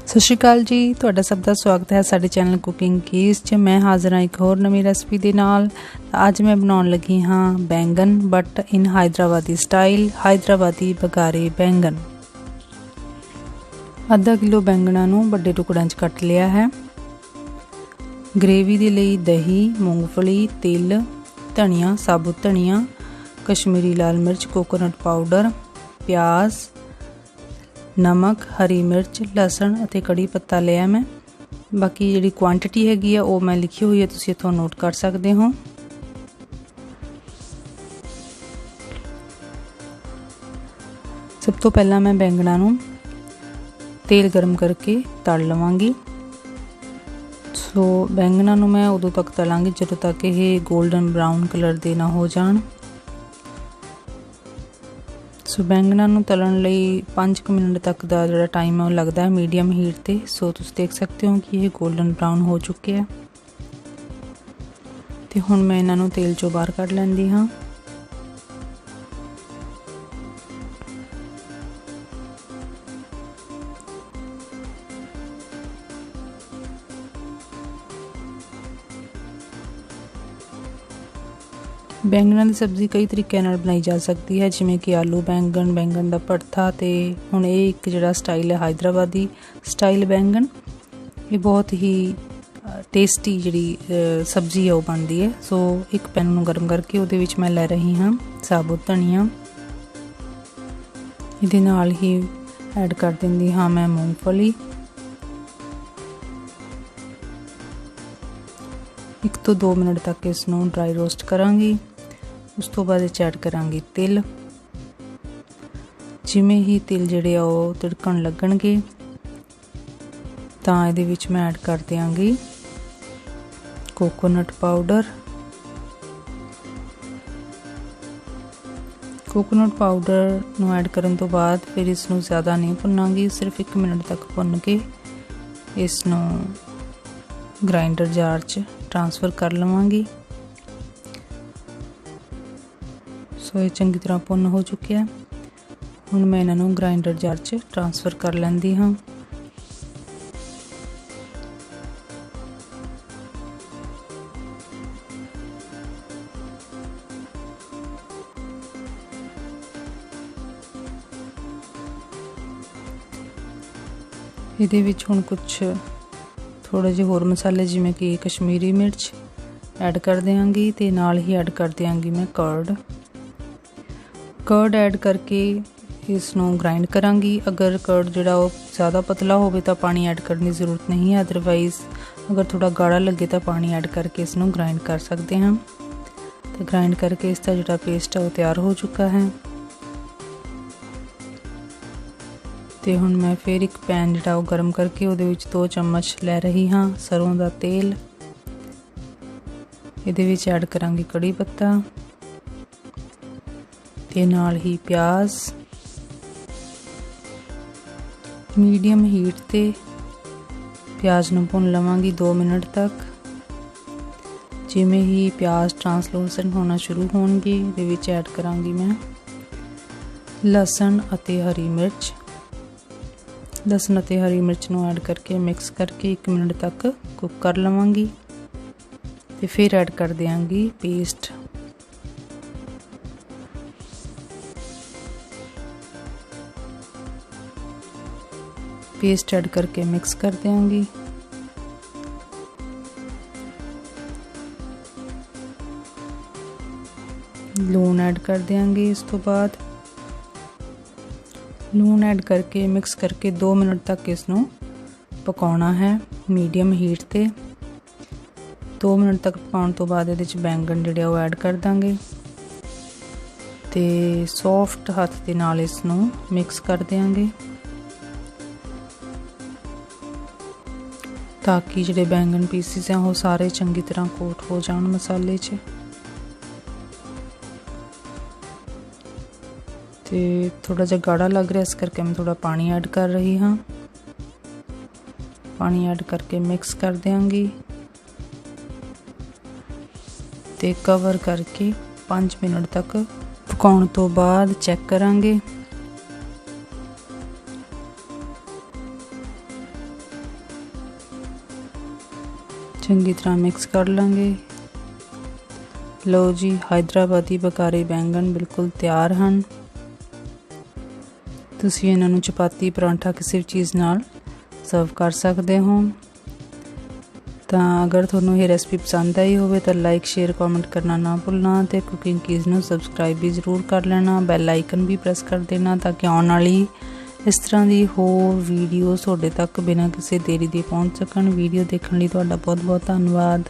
ਸਤਿ ਸ਼੍ਰੀ ਅਕਾਲ ਜੀ, ਤੁਹਾਡਾ ਸਭ ਦਾ ਸਵਾਗਤ ਹੈ ਸਾਡੇ ਚੈਨਲ ਕੁਕਿੰਗ ਕੀਜ਼ 'ਚ। ਮੈਂ ਹਾਜ਼ਰ ਹਾਂ ਇੱਕ ਹੋਰ ਨਵੀਂ ਰੈਸਪੀ ਦੇ ਨਾਲ। ਅੱਜ ਮੈਂ ਬਣਾਉਣ ਲੱਗੀ ਹਾਂ ਬੈਂਗਨ, but in Hyderabadi style, Hyderabadi bagara baingan. ਅੱਧਾ ਕਿਲੋ ਬੈਂਗਣਾਂ ਨੂੰ ਵੱਡੇ ਟੁਕੜਿਆਂ 'ਚ ਕੱਟ ਲਿਆ ਹੈ। ਗ੍ਰੇਵੀ ਦੇ ਲਈ ਦਹੀਂ, ਮੂੰਗਫਲੀ, ਤਿਲ, ਧਨੀਆ, ਸਾਬੁਤ ਧਨੀਆ, ਕਸ਼ਮੀਰੀ ਲਾਲ ਮਿਰਚ, ਕੋਕੋਨਟ ਪਾਊਡਰ, ਪਿਆਜ਼, नमक, हरी मिर्च, लसन ਅਤੇ कड़ी पत्ता लिया मैं। बाकी जी क्वांटिटी हैगी आ वो मैं लिखी हुई है, तुसीं इत्थों नोट कर सकते हो। सब तो पहला मैं बैंगणा नूं तेल गर्म करके तल लवांगी। सो बैंगणा नूं मैं उदों तक तलांगी जदों तक ये गोल्डन ब्राउन कलर दे ना हो जाण। सो बैंगणा नूं तलन लई 5 मिनट तक का जो टाइम है लगता है मीडियम हीट ते। सो तुसीं देख सकते हो कि ये गोल्डन ब्राउन हो चुके हैं। तो हुण मैं इन्हां नूं तेल चों बाहर कढ लैंदी हाँ। बैंगणा की सब्जी कई तरीके नाल बनाई जा सकती है, जिमें कि आलू बैंगन, बैंगन का भरता। तो हुण ये एक जिहड़ा स्टाइल है हैदराबादी स्टाइल बैंगन, ये बहुत ही टेस्टी जिहड़ी सब्जी है वो बनती है। सो एक पैन नूं गर्म करके उहदे विच मैं लै रही हाँ साबुत धनिया। इहदे नाल ही ऐड कर दिंदी हाँ मैं मूंगफली। 1 ਤੋਂ 2 मिनट तक इसनूं ड्राई रोस्ट करांगी। उस तो बाद ऐड करांगी तिल। जिमें ही तिल जिहड़े आ वो तिड़कण लगणगे तां इहदे विच मैं ऐड कर दिआंगी कोकोनट पाउडर। कोकोनट पाउडर नूं ऐड करन तो बाद फिर इसनूं ज़्यादा नहीं भुनांगी, सिर्फ 1 मिनट तक भुन के इसनूं ग्राइंडर जार च ट्रांसफर कर लवांगी। सो ये चंगी तरह भुन हो चुके हैं। हुण मैं इन्हां नूं ग्राइंडर जार च ट्रांसफर कर लैंदी हाँ। इहदे विच हुण कुछ थोड़े जे होर मसाले जिमें कि कश्मीरी मिर्च ऐड कर देंगी। तो नाल ही ऐड कर देंगी मैं कर्ड ऐड करके इसनूं ग्राइंड करांगी। अगर कर्ड जिहड़ा वो ज़्यादा पतला होवे तो पानी ऐड करने की ज़रूरत नहीं है, अदरवाइज़ अगर थोड़ा गाढ़ा लगे तो पानी ऐड करके इसनूं ग्राइंड कर सकते हैं। तो ग्राइंड करके इसका जिहड़ा पेस्ट है वो तैयार हो चुका है। तो हुण मैं फिर एक पैन जिहड़ा वो गर्म करके उहदे विच 2 चम्मच लै रही हाँ सरों दा तेल। इहदे विच ऐड करांगी कड़ी पत्ता ते नाल ही प्याज। मीडियम हीट ते प्याज नूं भुन लवांगी 2 मिनट तक। जिमें ही प्याज ट्रांसलूसेंट होना शुरू होणगे इहदे विच ऐड करांगी मैं लसन अते हरी मिर्च। लसन अते हरी मिर्च नूं ऐड करके मिक्स करके 1 मिनट तक कुक कर लवांगी। ते फिर ऐड कर देंगी पेस्ट। पेस्ट ऐड करके मिक्स कर देंगी। लून ऐड कर देंगे। इस तो बाद लून ऐड करके मिक्स करके 2 मिनट तक इसनूं पकाउणा है मीडियम हीट ते। 2 मिनट तक पकाउण तो बाद इहदे च बैंगन जिहड़े वो ऐड कर दांगे ते सॉफ्ट हत्थ दे नाल इसनूं मिक्स कर देंगे ताकि जिहड़े बैंगन पीसिस हैं वो सारे चंगी तरह कोट हो जाण मसाले च। ते थोड़ा जिहा गाढ़ा लग रहा, इस करके मैं थोड़ा पानी ऐड कर रही हाँ। पानी ऐड करके मिक्स कर देंगी ते कवर करके 5 मिनट तक पकाउण तो बाद चैक करांगे। ਚੰਗੀ ਤਰ੍ਹਾਂ ਮਿਕਸ ਕਰ ਲਾਂਗੇ। ਲਓ ਜੀ, ਹੈਦਰਾਬਾਦੀ ਬਕਾਰੇ ਬੈਂਗਣ ਬਿਲਕੁਲ ਤਿਆਰ ਹਨ। ਤੁਸੀਂ ਇਹਨਾਂ ਨੂੰ ਚਪਾਤੀ, ਪਰਾਂਠਾ ਕਿਸੇ ਵੀ ਚੀਜ਼ ਨਾਲ ਸਰਵ ਕਰ ਸਕਦੇ ਹੋ। ਤਾਂ ਅਗਰ ਤੁਹਾਨੂੰ ਇਹ ਰੈਸਪੀ ਪਸੰਦ ਆਈ ਹੋਵੇ ਤਾਂ ਲਾਈਕ, ਸ਼ੇਅਰ, ਕਮੈਂਟ ਕਰਨਾ ਨਾ ਭੁੱਲਣਾ ਤੇ ਕੁਕਿੰਗ ਕੀਜ਼ ਨੂੰ ਸਬਸਕ੍ਰਾਈਬ ਵੀ ਜ਼ਰੂਰ ਕਰ ਲੈਣਾ। ਬੈਲ ਆਈਕਨ ਵੀ ਪ੍ਰੈਸ ਕਰ ਦੇਣਾ ਤਾਂ ਕਿ ਆਉਣ ਵਾਲੀ ਇਸ ਤਰ੍ਹਾਂ ਦੀ ਹੋਰ ਵੀਡੀਓ ਤੁਹਾਡੇ ਤੱਕ ਬਿਨਾਂ ਕਿਸੇ ਦੇਰੀ ਦੇ ਪਹੁੰਚ ਸਕਣ। ਵੀਡੀਓ ਦੇਖਣ ਲਈ ਤੁਹਾਡਾ ਬਹੁਤ ਬਹੁਤ ਧੰਨਵਾਦ।